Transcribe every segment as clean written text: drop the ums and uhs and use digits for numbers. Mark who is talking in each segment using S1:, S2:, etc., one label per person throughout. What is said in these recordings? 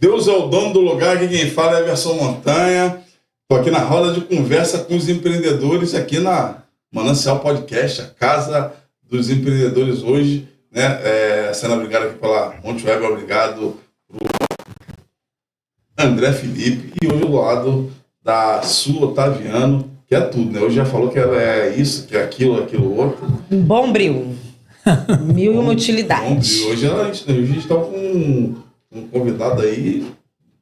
S1: Deus é o dono do lugar, aqui quem fala é Everson Montanha. Estou aqui na roda de conversa com os empreendedores aqui na Manancial Podcast, a casa dos empreendedores hoje, né? Sendo obrigado aqui pela Monte Web, obrigado pro André Felipe e hoje do lado da Su Otaviano, que é tudo, né? Hoje já falou que ela é isso, que é aquilo outro.
S2: Bombril. Mil e uma utilidade.
S1: Hoje a gente está com um convidado aí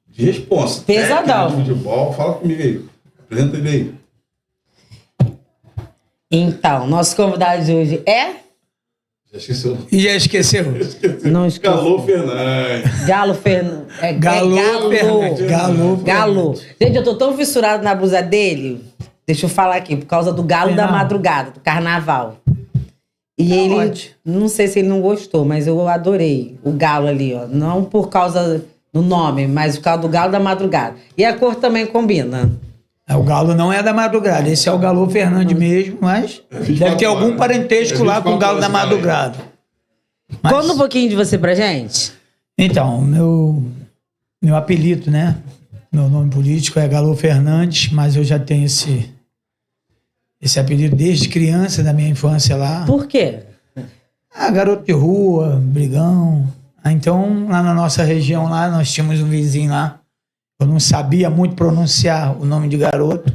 S1: de responsa.
S2: Pesadão.
S1: De futebol. Fala comigo aí. Apresenta ele aí.
S2: Então, nosso convidado de hoje é...
S1: Já esqueceu.
S3: Já esqueceu?
S2: Não esqueci.
S1: Galo Fernandes.
S2: Galo Fernandes. Galo. Gente, eu tô tão fissurado na blusa dele. Deixa eu falar aqui, por causa do Galo da Madrugada, do Carnaval. E ele,
S3: ótimo.
S2: Não sei se ele não gostou, mas eu adorei o galo ali, ó. Não por causa do nome, mas por causa do Galo da Madrugada. E a cor também combina.
S3: O Galo não é da Madrugada, esse é o Galo Fernandes mesmo, mas deve ter algum parentesco lá com o Galo da Madrugada. Mas,
S2: conta um pouquinho de você pra gente.
S3: Então, meu apelido, né? Meu nome político é Galo Fernandes, mas eu já tenho esse apelido desde criança, da minha infância lá.
S2: Por quê?
S3: Garoto de rua, brigão. Então, lá na nossa região, lá, nós tínhamos um vizinho lá. Eu não sabia muito pronunciar o nome de garoto.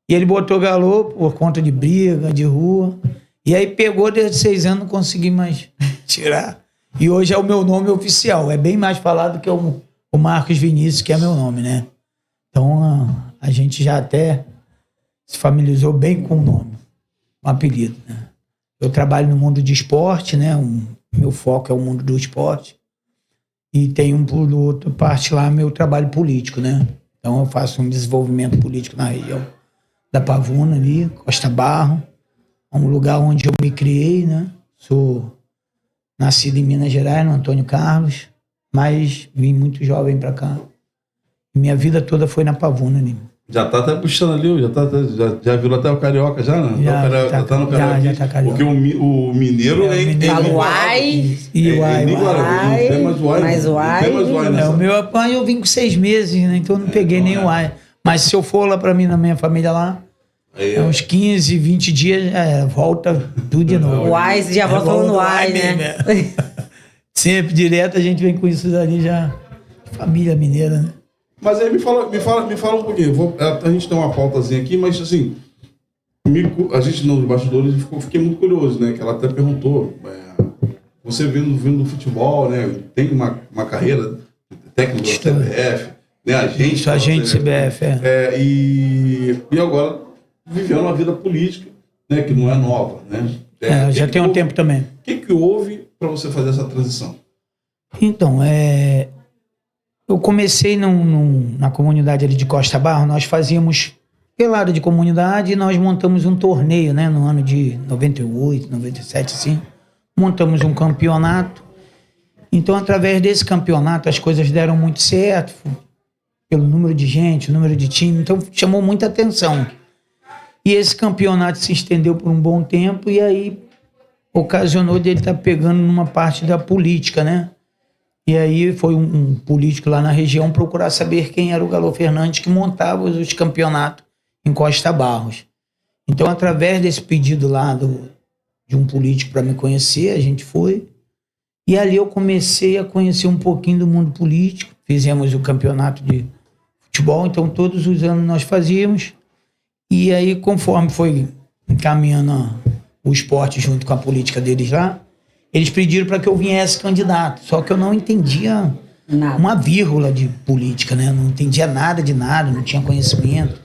S3: E ele botou Galo por conta de briga, de rua. E aí pegou desde 6 anos, não consegui mais tirar. E hoje é o meu nome oficial. É bem mais falado que o Marcos Vinícius, que é meu nome, né? Então, a gente já até se familiarizou bem com o nome, o apelido, né? Eu trabalho no mundo de esporte, né? Meu foco é o mundo do esporte. E tem por outra parte lá meu trabalho político, né? Então eu faço um desenvolvimento político na região da Pavuna ali, Costa Barro, um lugar onde eu me criei, né? Sou nascido em Minas Gerais, no Antônio Carlos, mas vim muito jovem para cá. Minha vida toda foi na Pavuna ali.
S1: Já tá até puxando ali, já virou até o carioca, já, não? Já tá no carioca.
S3: Já tá carioca.
S1: Porque o mineiro
S2: Fala uai.
S3: E uai.
S1: Não tem mais uai.
S2: Mais uai.
S1: Não tem mais uai nessa.
S3: O meu pai eu vim com 6 meses, né? Então eu não peguei nem uai. Mas se eu for lá pra mim, na minha família lá, uns 15, 20 dias, volta tudo de novo.
S2: Uai, você já volta falando uai, né?
S3: Sempre direto a gente vem com isso ali já. Família mineira, né?
S1: Mas aí me fala um pouquinho. A gente tem uma pautazinha aqui, mas assim, a gente nos bastidores fiquei muito curioso, né? Que ela até perguntou, você vindo do futebol, né? Tem uma carreira técnica da CBF, né? Agente
S3: CBF,
S1: e agora vivendo uma vida política, né? Que não é nova, né?
S3: Já tem um tempo também.
S1: O que houve para você fazer essa transição?
S3: Então, eu comecei na comunidade ali de Costa Barro, nós fazíamos pelada de comunidade e nós montamos um torneio, né, no ano de 98, 97, assim. Montamos um campeonato. Então, através desse campeonato, as coisas deram muito certo, pelo número de gente, o número de time, então chamou muita atenção. E esse campeonato se estendeu por um bom tempo e aí ocasionou dele estar pegando numa parte da política, né? E aí foi um político lá na região procurar saber quem era o Galo Fernandes que montava os campeonatos em Costa Barros. Então, através desse pedido lá de um político para me conhecer, a gente foi. E ali eu comecei a conhecer um pouquinho do mundo político. Fizemos o campeonato de futebol, então todos os anos nós fazíamos. E aí, conforme foi encaminhando o esporte junto com a política deles lá, eles pediram para que eu viesse candidato, só que eu não entendia uma vírgula de política, né? Não entendia nada de nada, não tinha conhecimento.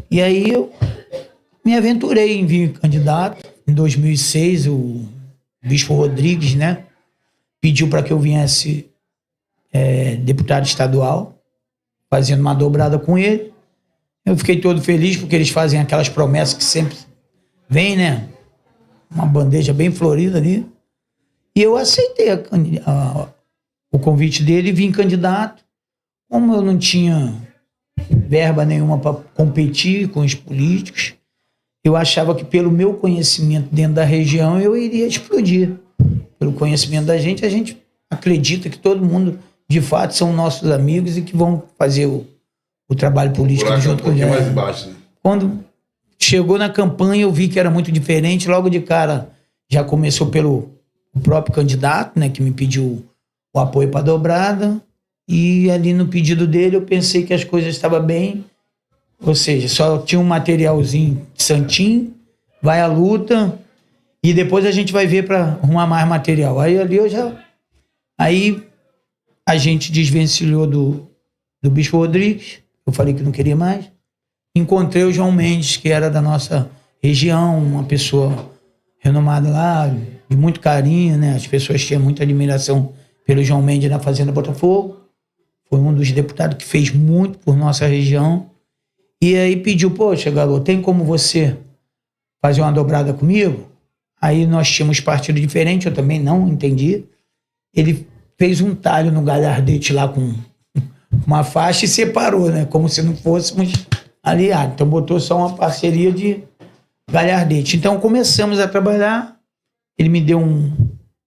S3: E aí eu me aventurei em vir candidato. Em 2006, o Bispo Rodrigues, né, pediu para que eu viesse deputado estadual, fazendo uma dobrada com ele. Eu fiquei todo feliz porque eles fazem aquelas promessas que sempre vem, né? Uma bandeja bem florida ali. E eu aceitei o convite dele e vim candidato. Como eu não tinha verba nenhuma para competir com os políticos, eu achava que pelo meu conhecimento dentro da região eu iria explodir. Pelo conhecimento da gente, a gente acredita que todo mundo de fato são nossos amigos e que vão fazer o trabalho político junto com a gente.
S1: mais embaixo, né?
S3: Quando chegou na campanha, eu vi que era muito diferente. Logo de cara, já começou pelo próprio candidato, né, que me pediu o apoio para a dobrada. E ali no pedido dele, eu pensei que as coisas estavam bem. Ou seja, só tinha um materialzinho santinho, vai à luta e depois a gente vai ver para arrumar mais material. Aí ali Aí a gente desvencilhou do Bispo Rodrigues. Eu falei que não queria mais. Encontrei o João Mendes, que era da nossa região, uma pessoa renomada lá, de muito carinho, né? As pessoas tinham muita admiração pelo João Mendes na Fazenda Botafogo. Foi um dos deputados que fez muito por nossa região. E aí pediu, poxa, garoto, tem como você fazer uma dobrada comigo? Aí nós tínhamos partido diferente, eu também não entendi. Ele fez um talho no Galhardete lá com uma faixa e separou, né? Como se não fôssemos aliados. Então botou só uma parceria de Galhardete. Então começamos a trabalhar. Ele me deu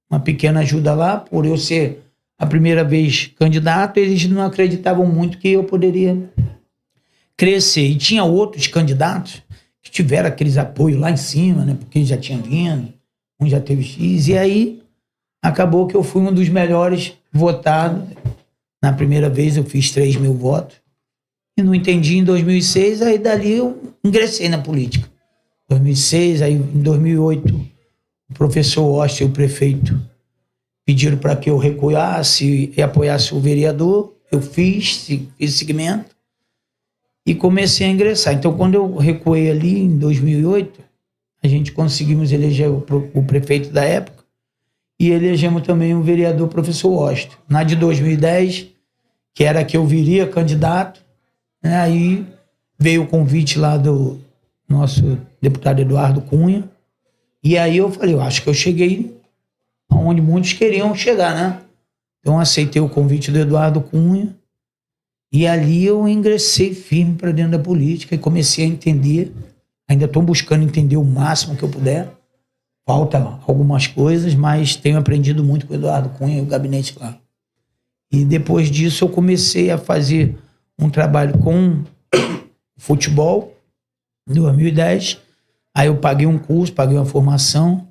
S3: uma pequena ajuda lá, por eu ser a primeira vez candidato. Eles não acreditavam muito que eu poderia crescer. E tinha outros candidatos que tiveram aqueles apoios lá em cima, né? Porque já tinha vindo, um já teve X. E aí acabou que eu fui um dos melhores votados. Na primeira vez eu fiz 3 mil votos. E não entendi em 2006, aí dali eu ingressei na política. 2006, aí em 2008, o professor Oster e o prefeito pediram para que eu recuasse e apoiasse o vereador. Eu fiz segmento e comecei a ingressar. Então, quando eu recuei ali em 2008, a gente conseguimos eleger o prefeito da época e elegemos também o vereador professor Oster. Na de 2010, que era que eu viria candidato, né, aí veio o convite lá do nosso deputado Eduardo Cunha, e aí eu falei, eu acho que eu cheguei onde muitos queriam chegar, né? Então aceitei o convite do Eduardo Cunha, e ali eu ingressei firme para dentro da política e comecei a entender, ainda estou buscando entender o máximo que eu puder, falta algumas coisas, mas tenho aprendido muito com o Eduardo Cunha e o gabinete lá. E depois disso eu comecei a fazer um trabalho com futebol, em 2010. Aí eu paguei um curso, paguei uma formação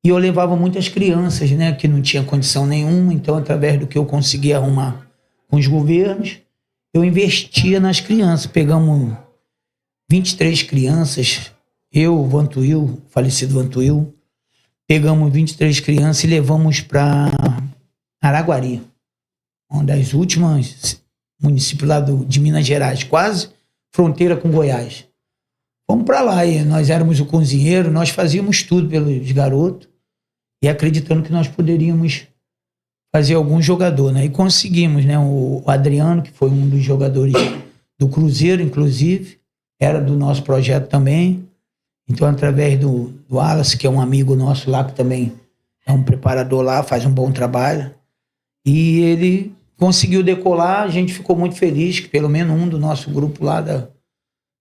S3: e eu levava muitas crianças, né, que não tinha condição nenhuma. Então, através do que eu conseguia arrumar com os governos, eu investia nas crianças. Pegamos 23 crianças, eu, Vantuil, falecido Vantuil, pegamos 23 crianças e levamos para Araguari, uma das últimas municípios lá de Minas Gerais, quase fronteira com Goiás. Fomos para lá e nós éramos o cozinheiro, nós fazíamos tudo pelos garotos e acreditando que nós poderíamos fazer algum jogador, né? E conseguimos, né? O Adriano, que foi um dos jogadores do Cruzeiro, inclusive, era do nosso projeto também. Então, através do Wallace, que é um amigo nosso lá, que também é um preparador lá, faz um bom trabalho, e ele conseguiu decolar. A gente ficou muito feliz que pelo menos um do nosso grupo lá, de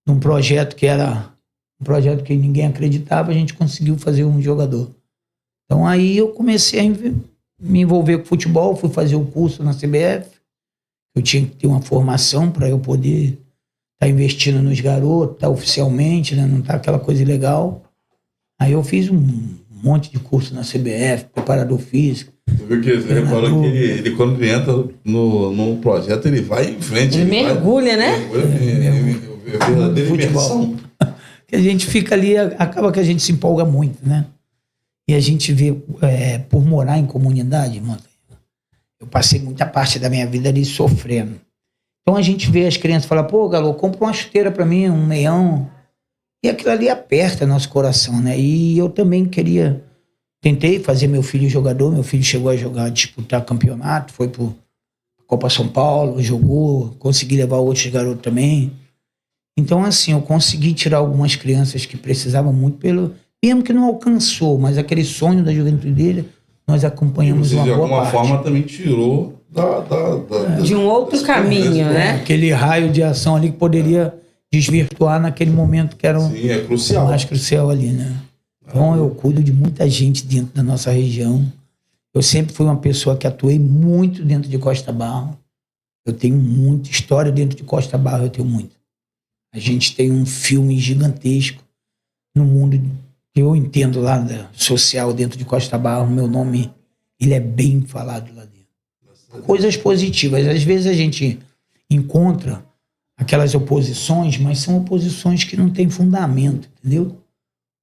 S3: um projeto que era um projeto que ninguém acreditava, a gente conseguiu fazer um jogador. Então aí eu comecei a me envolver com futebol, fui fazer o curso na CBF, eu tinha que ter uma formação para eu poder estar investindo nos garotos, estar oficialmente, né, não estar aquela coisa ilegal. Aí eu fiz um monte de curso na CBF, preparador físico.
S1: Tu viu que você reparou que ele quando entra no projeto, ele vai em frente.
S2: Ele mergulha, né?
S1: Verdadeira imersão.
S3: Que a gente fica ali, acaba que a gente se empolga muito, né? E a gente vê, por morar em comunidade, mano, eu passei muita parte da minha vida ali sofrendo. Então a gente vê as crianças falar, pô, Galo, compra uma chuteira pra mim, um meião. E aquilo ali aperta nosso coração, né? E eu também tentei fazer meu filho jogador, meu filho chegou a jogar, disputar campeonato, foi pro Copa São Paulo, jogou, consegui levar outros garotos também. Então, assim, eu consegui tirar algumas crianças que precisavam muito mesmo que não alcançou, mas aquele sonho da juventude dele, nós acompanhamos uma boa parte.
S1: De alguma forma também tirou
S2: de um outro caminho, né?
S3: Aquele raio de ação ali que poderia desvirtuar naquele momento que era
S1: crucial.
S3: Mais crucial ali, né? Então eu cuido de muita gente dentro da nossa região Eu sempre fui uma pessoa que atuei muito dentro de Costa Barro. Eu tenho muita história dentro de Costa Barro, eu tenho muito. A gente tem um filme gigantesco no mundo que eu entendo lá social dentro de Costa Barro. Meu nome, ele é bem falado lá dentro. Coisas positivas. Às vezes a gente encontra aquelas oposições, mas são oposições que não têm fundamento, entendeu?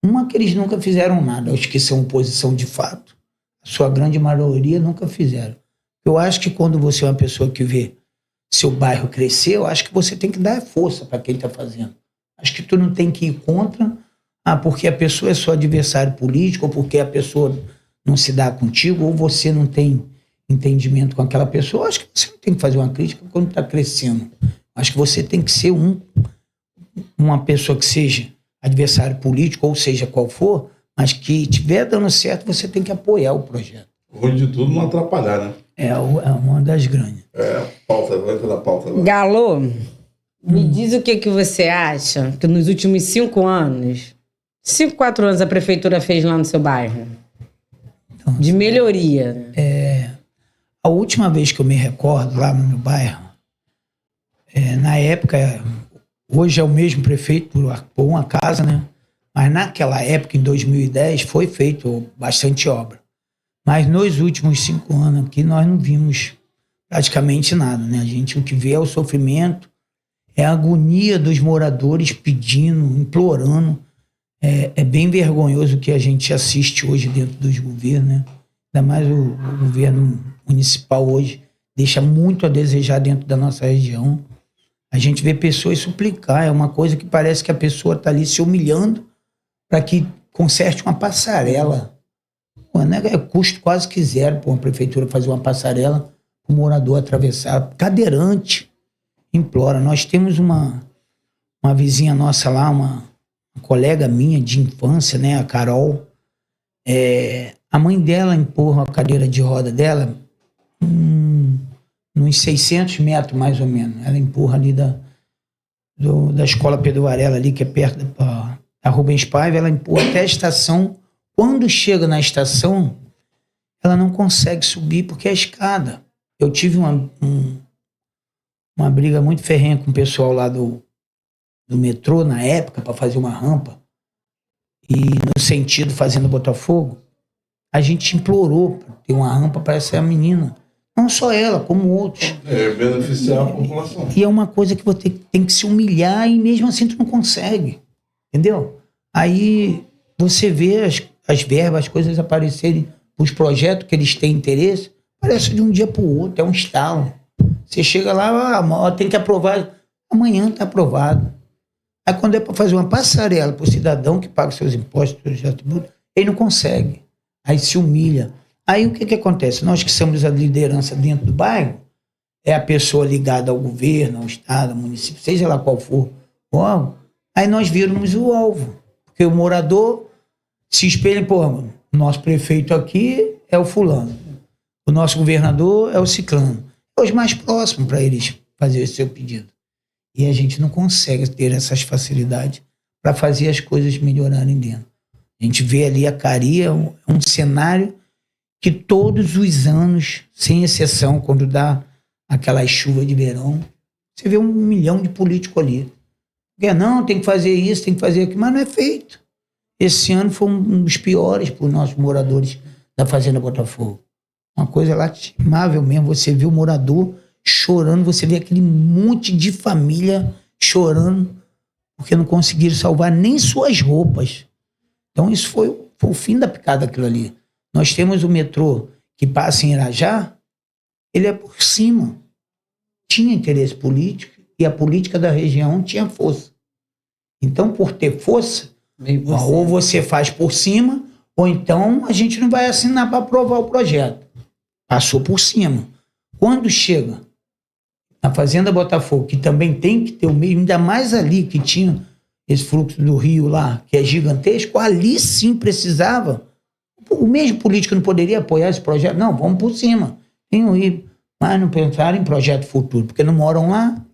S3: Uma que eles nunca fizeram nada, os que são oposição de fato, a sua grande maioria nunca fizeram. Eu acho que quando você é uma pessoa que vê seu bairro crescer, eu acho que você tem que dar força para quem está fazendo. Acho que tu não tem que ir contra, porque a pessoa é seu adversário político, ou porque a pessoa não se dá contigo, ou você não tem entendimento com aquela pessoa. Eu acho que você não tem que fazer uma crítica quando está crescendo. Acho que você tem que ser uma pessoa que seja adversário político, ou seja qual for, mas que estiver dando certo, você tem que apoiar o projeto.
S1: O ruim de tudo não atrapalhar, né?
S3: É uma das grandes.
S1: Pauta, vai entrar na pauta agora.
S2: Galo, me diz o que você acha que nos últimos 5 anos, 4 anos a prefeitura fez lá no seu bairro?
S3: Então,
S2: de melhoria.
S3: A última vez que eu me recordo lá no meu bairro, na época, hoje é o mesmo prefeito por uma casa, né? Mas naquela época, em 2010, foi feito bastante obra. Mas nos últimos 5 anos aqui, nós não vimos praticamente nada, né? O que vê é o sofrimento, é a agonia dos moradores pedindo, implorando. É bem vergonhoso o que a gente assiste hoje dentro dos governos, né? Ainda mais o governo municipal hoje deixa muito a desejar dentro da nossa região. A gente vê pessoas suplicar, é uma coisa que parece que a pessoa está ali se humilhando para que conserte uma passarela. Pô, né? É custo quase que zero para uma prefeitura fazer uma passarela para o morador atravessar. Cadeirante implora. Nós temos uma vizinha nossa lá, uma colega minha de infância, né, a Carol. A mãe dela empurra a cadeira de roda dela uns 600 metros, mais ou menos. Ela empurra ali da Escola Pedro Varela, ali, que é perto da Rubens Paiva, ela empurra até a estação. Quando chega na estação, ela não consegue subir porque é escada. Eu tive uma briga muito ferrenha com o pessoal lá do metrô, na época, para fazer uma rampa. E no sentido Fazenda Botafogo, a gente implorou para ter uma rampa para essa menina. Não só ela, como outros.
S1: Beneficiar a população.
S3: E é uma coisa que você tem que se humilhar e mesmo assim tu não consegue. Entendeu? Aí você vê as verbas, as coisas aparecerem, os projetos que eles têm interesse, parece de um dia para o outro, é um estalo. Você chega lá, tem que aprovar, amanhã está aprovado. Aí quando é para fazer uma passarela para o cidadão que paga seus impostos, ele não consegue. Aí se humilha. Aí o que acontece? Nós que somos a liderança dentro do bairro, é a pessoa ligada ao governo, ao estado, ao município, seja lá qual for o alvo, aí nós viramos o alvo. Porque o morador se espelha, o nosso prefeito aqui é o fulano, o nosso governador é o ciclano. É os mais próximos para eles fazer esse seu pedido. E a gente não consegue ter essas facilidades para fazer as coisas melhorarem dentro. A gente vê ali a Caria, um cenário que todos os anos, sem exceção, quando dá aquela chuva de verão, você vê 1 milhão de políticos ali. Porque não, tem que fazer isso, tem que fazer aquilo, mas não é feito. Esse ano foi um dos piores para os nossos moradores da Fazenda Botafogo. Uma coisa lastimável mesmo, você vê o morador chorando, você vê aquele monte de família chorando porque não conseguiram salvar nem suas roupas. Então isso foi o fim da picada aquilo ali. Nós temos o metrô que passa em Irajá, ele é por cima. Tinha interesse político e a política da região tinha força. Então, por ter força, ou você faz por cima, ou então a gente não vai assinar para aprovar o projeto. Passou por cima. Quando chega na Fazenda Botafogo, que também tem que ter o mesmo, ainda mais ali que tinha esse fluxo do rio lá, que é gigantesco, ali sim precisava. O mesmo político não poderia apoiar esse projeto? Não, vamos por cima. Mas não pensaram em projeto futuro, porque não moram lá.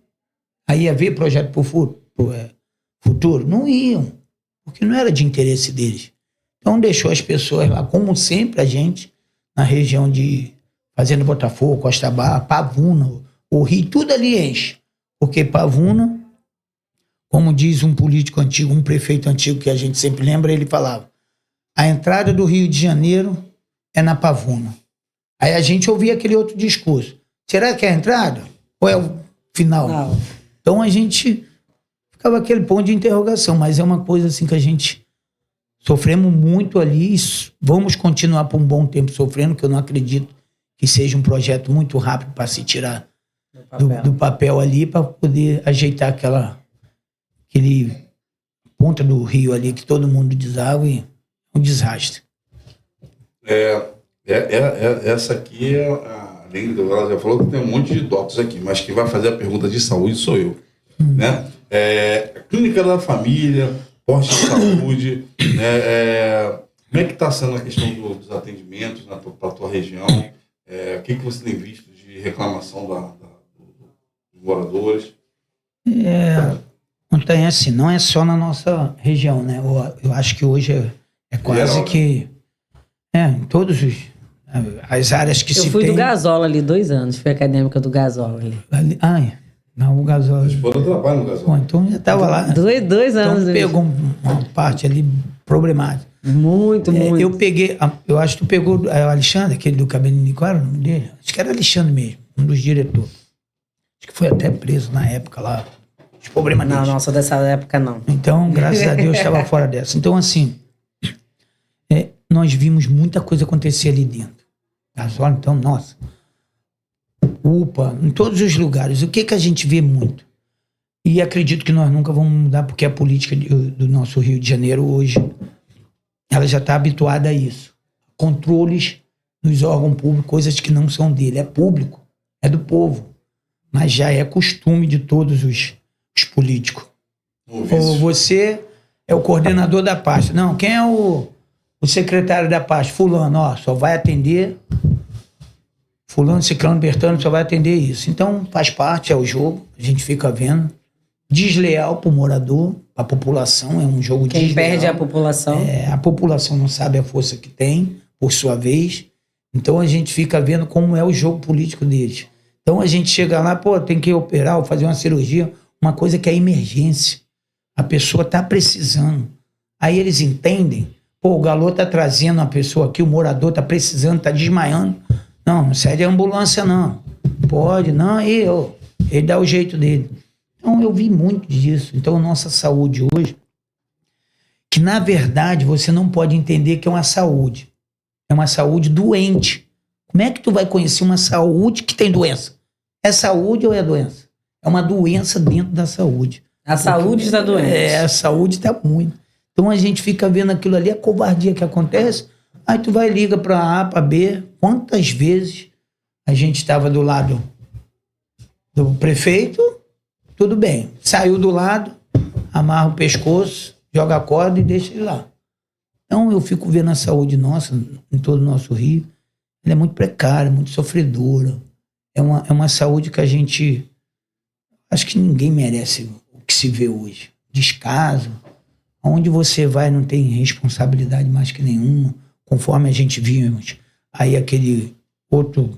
S3: Aí ia ver projeto pro futuro? Não iam, porque não era de interesse deles. Então deixou as pessoas lá, como sempre a gente, na região de Fazenda Botafogo, Costa Barra, Pavuna, o Rio, tudo ali enche. Porque Pavuna, como diz um político antigo, um prefeito antigo que a gente sempre lembra, ele falava: a entrada do Rio de Janeiro é na Pavuna. Aí a gente ouvia aquele outro discurso. Será que é a entrada? Ou é o final? Não. Então a gente ficava aquele ponto de interrogação, mas é uma coisa assim que a gente sofremos muito ali, vamos continuar por um bom tempo sofrendo, que eu não acredito que seja um projeto muito rápido para se tirar do papel ali, para poder ajeitar aquele ponta do rio ali que todo mundo deságua e um desastre.
S1: Essa aqui além do ela já falou que tem um monte de dotos aqui, mas quem vai fazer a pergunta de saúde sou eu, né? Clínica da família, posto de saúde, né? Como é que está sendo a questão dos atendimentos para a tua região? O que você tem visto de reclamação dos moradores?
S3: Montanha, assim, não é só na nossa região, né? Eu acho que hoje é quase geral, que em todos as áreas que se tem.
S2: Eu fui do Gasola ali 2 anos, fui acadêmica do Gasola ali.
S3: Não, o Gasola.
S1: Você trabalha no Gasola?
S3: Então já estava lá.
S2: 2 anos.
S3: Então pegou uma parte ali problemática.
S2: Muito.
S3: Eu peguei, eu acho que tu pegou o Alexandre, aquele do cabelinho, qual era o nome dele? Acho que era Alexandre mesmo, um dos diretores. Acho que foi até preso na época lá. Os problemas
S2: não, nossa, dessa época não.
S3: Então, graças a Deus, estava fora dessa. Então, assim, nós vimos muita coisa acontecer ali dentro. Gasola, então, nossa. UPA, em todos os lugares. O que a gente vê muito? E acredito que nós nunca vamos mudar, porque a política do nosso Rio de Janeiro hoje, ela já está habituada a isso. Controles nos órgãos públicos, coisas que não são dele. É público, é do povo. Mas já é costume de todos os políticos. Ou você é o coordenador da pasta. Não, quem é o secretário da pasta? Fulano, só vai atender... Fulano, Ciclano, Bertano só vai atender isso. Então, faz parte, é o jogo, a gente fica vendo. Desleal pro morador, a população, é um jogo desleal.
S2: Quem perde é a população.
S3: A população não sabe a força que tem, por sua vez. Então, a gente fica vendo como é o jogo político deles. Então, a gente chega lá, tem que operar ou fazer uma cirurgia, uma coisa que é emergência. A pessoa tá precisando. Aí eles entendem, o Galo tá trazendo uma pessoa aqui, o morador tá precisando, tá desmaiando. Não cede a ambulância, não. Pode, não, ele dá o jeito dele. Então, eu vi muito disso. Então, nossa saúde hoje, que na verdade você não pode entender que é uma saúde. É uma saúde doente. Como é que tu vai conhecer uma saúde que tem doença? É saúde ou é doença? É uma doença dentro da saúde.
S2: A saúde está doente.
S3: A saúde está muito. Então, a gente fica vendo aquilo ali, a covardia que acontece. Aí tu vai, liga para A, para B. Quantas vezes a gente estava do lado do prefeito, tudo bem. Saiu do lado, amarra o pescoço, joga a corda e deixa ele lá. Então eu fico vendo a saúde nossa, em todo o nosso Rio. Ela é muito precária, muito sofredora. É uma saúde que a gente... Acho que ninguém merece o que se vê hoje. Descaso. Onde você vai não tem responsabilidade mais que nenhuma. Conforme a gente vimos, aí aquele outro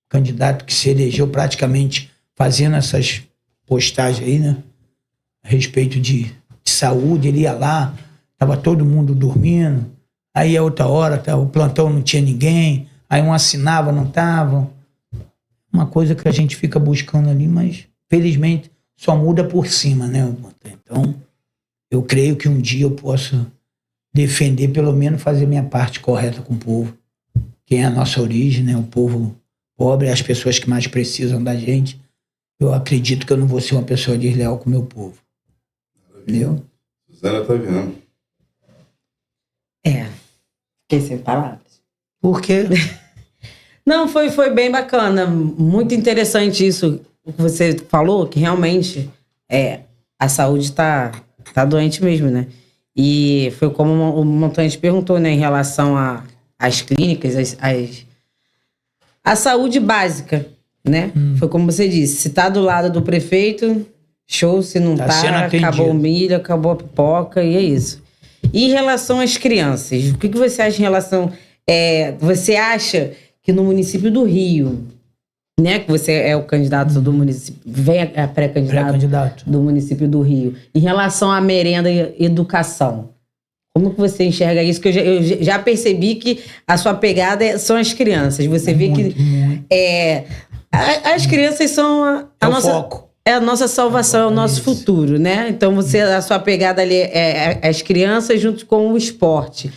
S3: candidato que se elegeu praticamente fazendo essas postagens aí, né? A respeito de saúde, ele ia lá, tava todo mundo dormindo, aí a outra hora o plantão não tinha ninguém, aí um assinava, não tava. Uma coisa que a gente fica buscando ali, mas felizmente só muda por cima, né? Então, eu creio que um dia eu possa defender, pelo menos fazer minha parte correta com o povo, que é a nossa origem, né? O povo pobre, as pessoas que mais precisam da gente. Eu acredito que eu não vou ser uma pessoa desleal com o meu povo. Entendeu?
S1: Suzana tá vendo.
S2: Fiquei sem palavras.
S3: Por quê?
S2: Não, foi bem bacana, muito interessante isso o que você falou, que realmente a saúde tá doente mesmo, né? E foi como o Montanha perguntou, né, em relação às clínicas, a saúde básica, né? Foi como você disse, se tá do lado do prefeito, show, se não tá, acabou o milho, acabou a pipoca, e é isso. E em relação às crianças, o que você acha em relação... Você acha que no município do Rio, né, que você é o candidato do município, pré-candidato do município do Rio, em relação à merenda e educação, como que você enxerga isso? Que eu já percebi que a sua pegada são as crianças. Você vê que as crianças são a nossa foco. É a nossa salvação, é o nosso futuro, né? Então a sua pegada ali é as crianças junto com o esporte.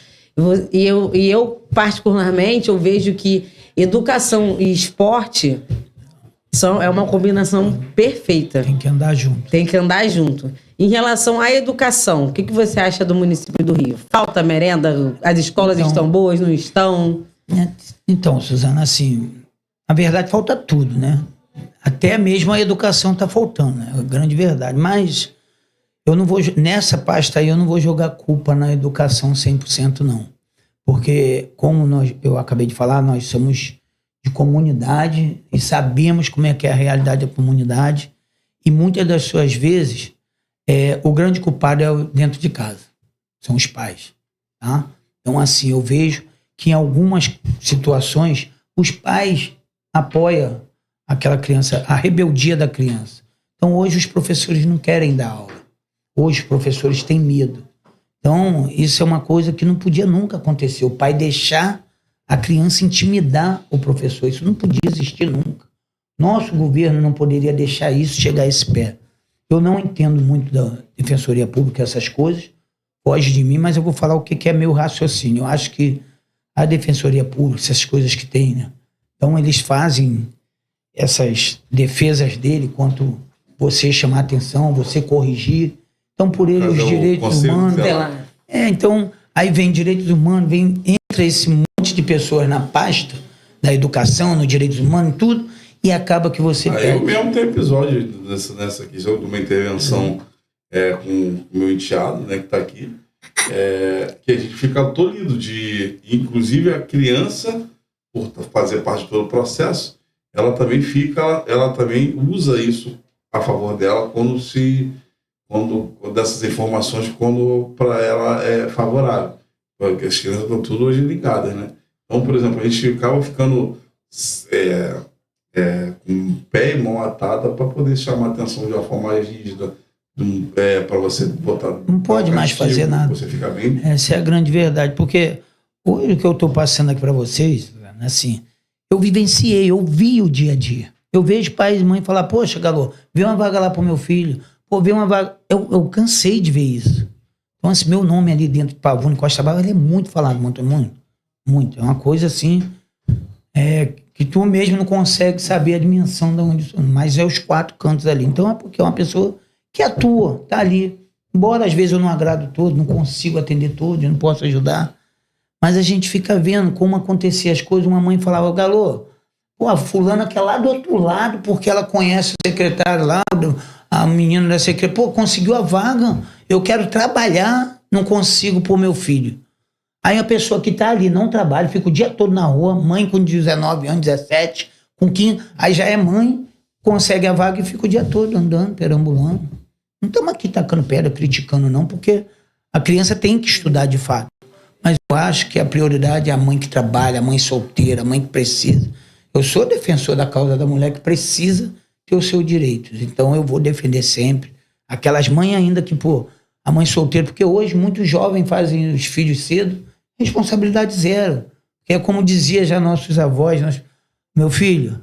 S2: E eu particularmente, eu vejo que educação e esporte é uma combinação perfeita.
S3: Tem que andar junto.
S2: Tem que andar junto. Em relação à educação, o que você acha do município do Rio? Falta merenda? As escolas estão boas, não estão?
S3: Então, Suzana, assim, na verdade falta tudo, né? Até mesmo a educação está faltando, né? É a grande verdade. Mas eu não vou, nessa pasta aí, eu não vou jogar culpa na educação 100%, não. Porque, como eu acabei de falar, nós somos de comunidade e sabemos como é que é a realidade da comunidade. E muitas das suas vezes, o grande culpado é dentro de casa. São os pais, tá? Então, assim, eu vejo que em algumas situações, os pais apoiam aquela criança, a rebeldia da criança. Então, hoje os professores não querem dar aula. Hoje os professores têm medo. Então, isso é uma coisa que não podia nunca acontecer. O pai deixar a criança intimidar o professor. Isso não podia existir nunca. Nosso governo não poderia deixar isso chegar a esse pé. Eu não entendo muito da Defensoria Pública, essas coisas, foge de mim, mas eu vou falar o que é meu raciocínio. Eu acho que a Defensoria Pública, essas coisas que tem, né? Então, eles fazem essas defesas dele, quanto você chamar atenção, você corrigir. Então, por ele, os direitos humanos... então, aí vem direitos humanos, entra esse monte de pessoas na pasta da educação, no direitos humanos e tudo, e acaba que você perde.
S1: Eu mesmo tenho episódio nessa questão de uma intervenção com o meu enteado, né, que está aqui, que a gente fica tolhido de... Inclusive, a criança, por fazer parte de todo o processo, ela também usa isso a favor dela quando dessas informações, quando para ela é favorável. Porque as crianças estão tudo hoje ligadas, né? Então, por exemplo, a gente acaba ficando com pé e mão atada para poder chamar a atenção de uma forma mais rígida, para você botar...
S3: Não pode mais fazer nada.
S1: Você fica bem...
S3: Essa é a grande verdade, porque hoje o que eu estou passando aqui para vocês, assim... Eu vivenciei, eu vi o dia a dia. Eu vejo pais e mães falar, poxa, Galo, vê uma vaga lá pro meu filho. Pô, vê uma vaga... Eu cansei de ver isso. Então, assim, meu nome ali dentro de Pavune Costa Barra, ele é muito falado, muito. É uma coisa, assim, que tu mesmo não consegue saber a dimensão de onde... Mas é os 4 cantos ali. Então, é porque é uma pessoa que atua, tá ali. Embora, às vezes, eu não agrado todo, não consigo atender todo, não posso ajudar. Mas a gente fica vendo como acontecia as coisas. Uma mãe falava, Galo, pô, a fulana que é lá do outro lado, porque ela conhece o secretário lá, a menina da secretaria, pô, conseguiu a vaga, eu quero trabalhar, não consigo pôr meu filho. Aí a pessoa que tá ali não trabalha, fica o dia todo na rua, mãe com 19 anos, 17, com 15, aí já é mãe, consegue a vaga e fica o dia todo andando, perambulando. Não estamos aqui tacando pedra, criticando não, porque a criança tem que estudar de fato. Mas eu acho que a prioridade é a mãe que trabalha, a mãe solteira, a mãe que precisa. Eu sou defensor da causa da mulher que precisa ter os seus direitos. Então eu vou defender sempre. Aquelas mães ainda que, pô, a mãe solteira, porque hoje muitos jovens fazem os filhos cedo, responsabilidade zero. Que é como dizia já nossos avós, meu filho,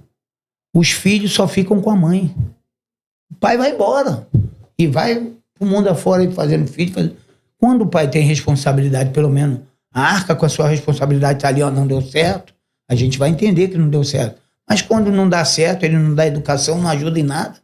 S3: os filhos só ficam com a mãe. O pai vai embora e vai pro mundo afora fazendo filho. Quando o pai tem responsabilidade, pelo menos arca com a sua responsabilidade, tá ali, ó, não deu certo, a gente vai entender que não deu certo. Mas quando não dá certo, ele não dá educação, não ajuda em nada,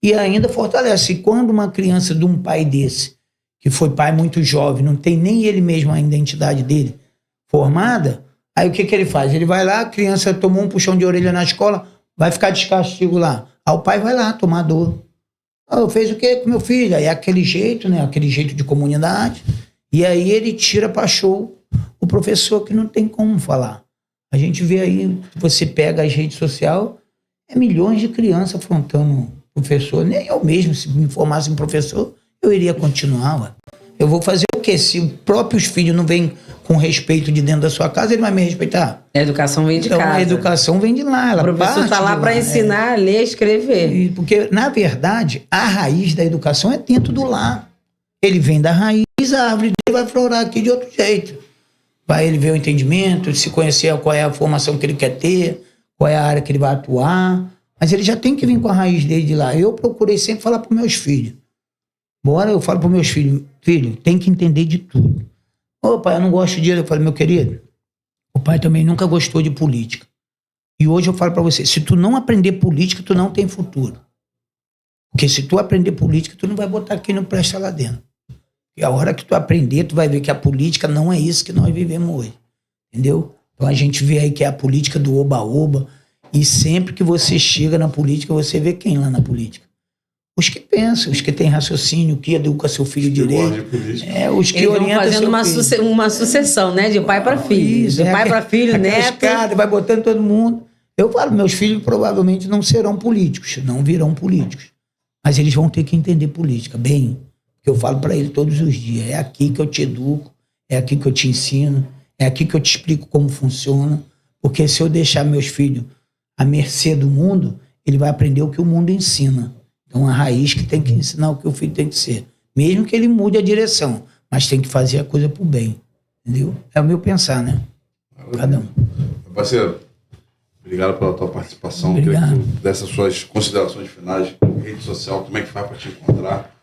S3: e ainda fortalece. E quando uma criança de um pai desse, que foi pai muito jovem, não tem nem ele mesmo a identidade dele formada, aí o que ele faz? Ele vai lá, a criança tomou um puxão de orelha na escola, vai ficar de castigo lá. Aí o pai vai lá tomar dor. Fez o quê com meu filho? Aí é aquele jeito, né? Aquele jeito de comunidade. E aí ele tira para show o professor que não tem como falar. A gente vê aí, você pega as redes sociais, milhões de crianças afrontando o professor. Nem eu mesmo, se me formasse em professor, eu iria continuar. Ué. Eu vou fazer o quê? Se os próprios filhos não vêm com respeito de dentro da sua casa, ele vai me respeitar.
S2: A educação vem de
S3: Então,
S2: casa.
S3: a educação vem de lá. Ela
S2: O professor está lá para ensinar a ler, escrever.
S3: Porque, na verdade, a raiz da educação é dentro do lar. Ele vem da raiz, a árvore dele vai florar aqui de outro jeito. Vai ele ver o entendimento, se conhecer qual é a formação que ele quer ter, qual é a área que ele vai atuar. Mas ele já tem que vir com a raiz dele de lá. Eu procurei sempre falar para meus filhos. Bora, eu falo para meus filhos, filho, tem que entender de tudo. Ô pai, eu não gosto de... Eu falo, meu querido, o pai também nunca gostou de política. E hoje eu falo para você, se tu não aprender política, tu não tem futuro. Porque se tu aprender política, tu não vai botar quem não presta lá dentro. E a hora que tu aprender, tu vai ver que a política não é isso que nós vivemos hoje. Entendeu? Então a gente vê aí que é a política do oba-oba. E sempre que você chega na política, você vê quem lá na política? Os que pensam, os que têm raciocínio, que educa seu filho direito. Os que orientam
S2: fazendo uma sucessão, né? De pai para filho.
S3: Isso,
S2: de pai para filho, neto.
S3: Escada, vai botando todo mundo. Eu falo, meus filhos provavelmente não serão políticos, não virão políticos. Mas eles vão ter que entender política, bem. Eu falo para ele todos os dias, é aqui que eu te educo, é aqui que eu te ensino, é aqui que eu te explico como funciona. Porque se eu deixar meus filhos à mercê do mundo, ele vai aprender o que o mundo ensina. Então, a raiz que tem que ensinar o que o filho tem que ser. Mesmo que ele mude a direção, mas tem que fazer a coisa pro bem. Entendeu? É o meu pensar, né? Cada um.
S1: Parceiro, obrigado pela tua participação.
S3: Obrigado.
S1: Queria que tu desse as suas considerações finais, rede social, como é que faz para te encontrar?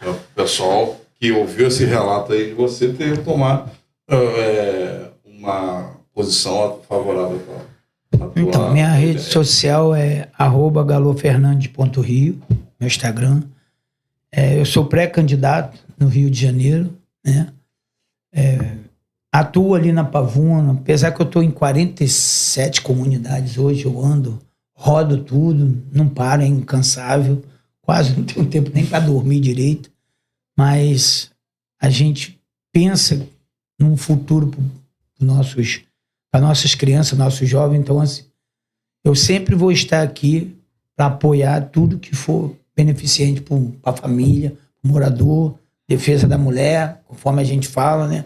S1: O pessoal que ouviu esse relato aí de você ter que tomar uma posição favorável para tua...
S3: Então, minha rede social é @galofernandes.rio, meu Instagram. Eu sou pré-candidato no Rio de Janeiro, né? Atuo ali na Pavuna, apesar que eu estou em 47 comunidades hoje, eu ando, rodo tudo, não paro, é incansável, quase não tenho tempo nem para dormir direito, mas a gente pensa num futuro para nossas crianças, nossos jovens, então assim, eu sempre vou estar aqui para apoiar tudo que for beneficente para a família, pro morador, defesa da mulher, conforme a gente fala, né?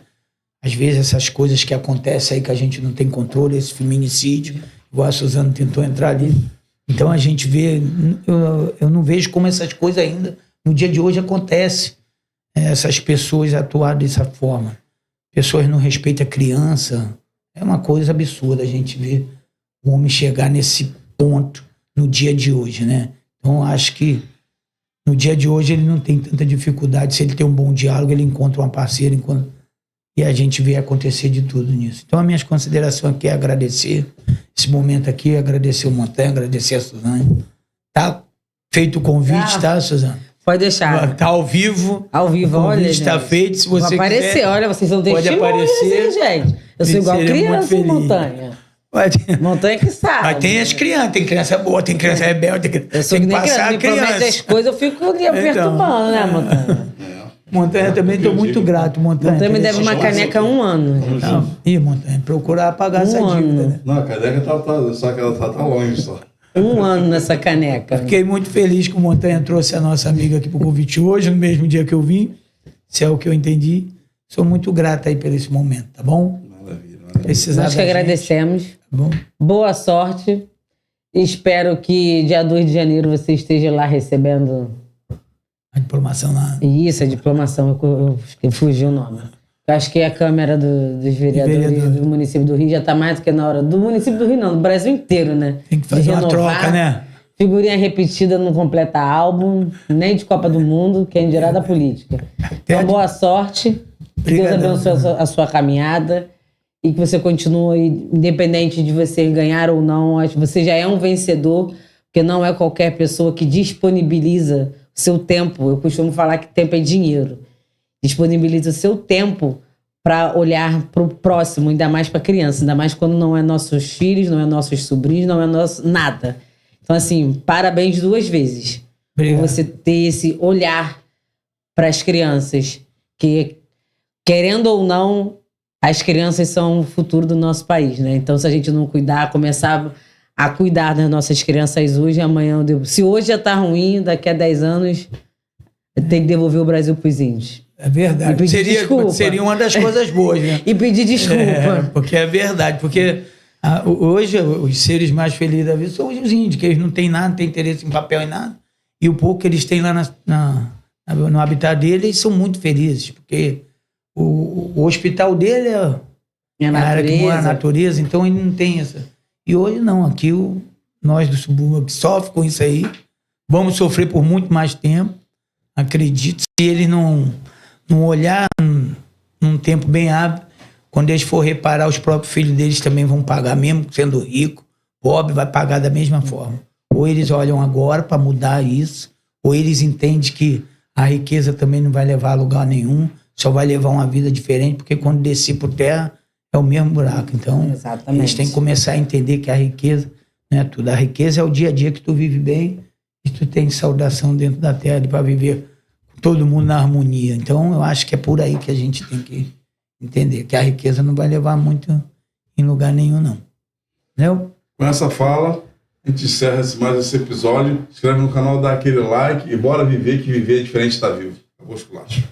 S3: Às vezes essas coisas que acontecem aí que a gente não tem controle, esse feminicídio, igual a Suzana tentou entrar ali. Então a gente vê, eu não vejo como essas coisas ainda, no dia de hoje acontece, essas pessoas atuar dessa forma. Pessoas não respeitam a criança, é uma coisa absurda a gente ver o homem chegar nesse ponto no dia de hoje, né? Então acho que no dia de hoje ele não tem tanta dificuldade, se ele tem um bom diálogo, ele encontra uma parceira, e a gente vê acontecer de tudo nisso. Então, as minhas considerações aqui é agradecer esse momento aqui, agradecer o Montanha, agradecer a Suzane. Tá feito o convite, tá, Suzane?
S2: Pode deixar.
S3: Tá ao vivo.
S2: Ao vivo, olha. O
S3: convite está feito, se você
S2: aparecer,
S3: quiser.
S2: Olha, vocês são
S3: pode aparecer,
S2: gente. Eu sou igual criança, Montanha. Montanha que sabe.
S3: Mas tem as crianças, tem criança boa, tem criança rebelde,
S2: eu sou
S3: tem
S2: que passar a criança. Me promete as coisas, eu fico perturbando, né, Montanha?
S3: Montanha também, estou muito grato, Montanha.
S2: Montanha me deve uma caneca há 1 ano.
S3: Ih, Montanha, procurar pagar essa dívida, né?
S1: Não, a caneca só que ela tá longe só.
S2: 1 ano nessa caneca.
S3: Fiquei muito feliz que o Montanha trouxe a nossa amiga aqui pro convite hoje, no mesmo dia que eu vim, se é o que eu entendi. Sou muito grato aí por esse momento, tá bom?
S1: Maravilha.
S2: Nós que agradecemos.
S3: Tá bom?
S2: Boa sorte. Espero que dia 2 de janeiro você esteja lá recebendo...
S3: A diplomação lá.
S2: Isso, a diplomação, eu fugi o nome. Eu acho que a Câmara dos Vereadores do município do Rio já está mais do que na hora. Do município do Rio não, do Brasil inteiro, né?
S3: Tem que fazer uma troca, né?
S2: Figurinha repetida não completa álbum, nem de Copa do Mundo, quem dirá da política. Então, boa sorte. Que Deus abençoe a sua caminhada e que você continue, independente de você ganhar ou não, você já é um vencedor, porque não é qualquer pessoa que disponibiliza seu tempo. Eu costumo falar que tempo é dinheiro. Disponibiliza o seu tempo para olhar para o próximo, ainda mais para a criança, ainda mais quando não é nossos filhos, não é nossos sobrinhos, não é nosso nada. Então, assim, parabéns 2 vezes. Obrigado. Por você ter esse olhar para as crianças, que, querendo ou não, as crianças são o futuro do nosso país, né? Então, se a gente não cuidar, começar a cuidar das nossas crianças hoje, amanhã... Se hoje já tá ruim, daqui a 10 anos tem que devolver o Brasil pros índios.
S3: É verdade. Seria uma das coisas boas, né?
S2: E pedir desculpa.
S3: Porque é verdade. Porque hoje os seres mais felizes da vida são os índios, que eles não têm nada, não têm interesse em papel e nada. E o pouco que eles têm lá no habitat dele, eles são muito felizes. Porque o hospital dele é a área que mora a natureza, então ele não tem essa. E hoje não, aqui nós do subúrbio que sofrem com isso aí, vamos sofrer por muito mais tempo. Acredito, se eles não olhar num tempo bem hábil, quando eles for reparar, os próprios filhos deles também vão pagar, mesmo sendo rico, pobre, vai pagar da mesma forma. Ou eles olham agora para mudar isso, ou eles entendem que a riqueza também não vai levar a lugar nenhum, só vai levar uma vida diferente, porque quando descer por terra é o mesmo buraco. Então,
S2: exatamente,
S3: eles têm que começar a entender que a riqueza não é tudo. A riqueza é o dia a dia que tu vive bem e tu tem saudação dentro da terra para viver com todo mundo na harmonia. Então, eu acho que é por aí que a gente tem que entender, que a riqueza não vai levar muito em lugar nenhum, não. Entendeu?
S1: Com essa fala, a gente encerra mais esse episódio. Se inscreve no canal, dá aquele like e bora viver, que viver é diferente de estar vivo. Acabou o esculacho.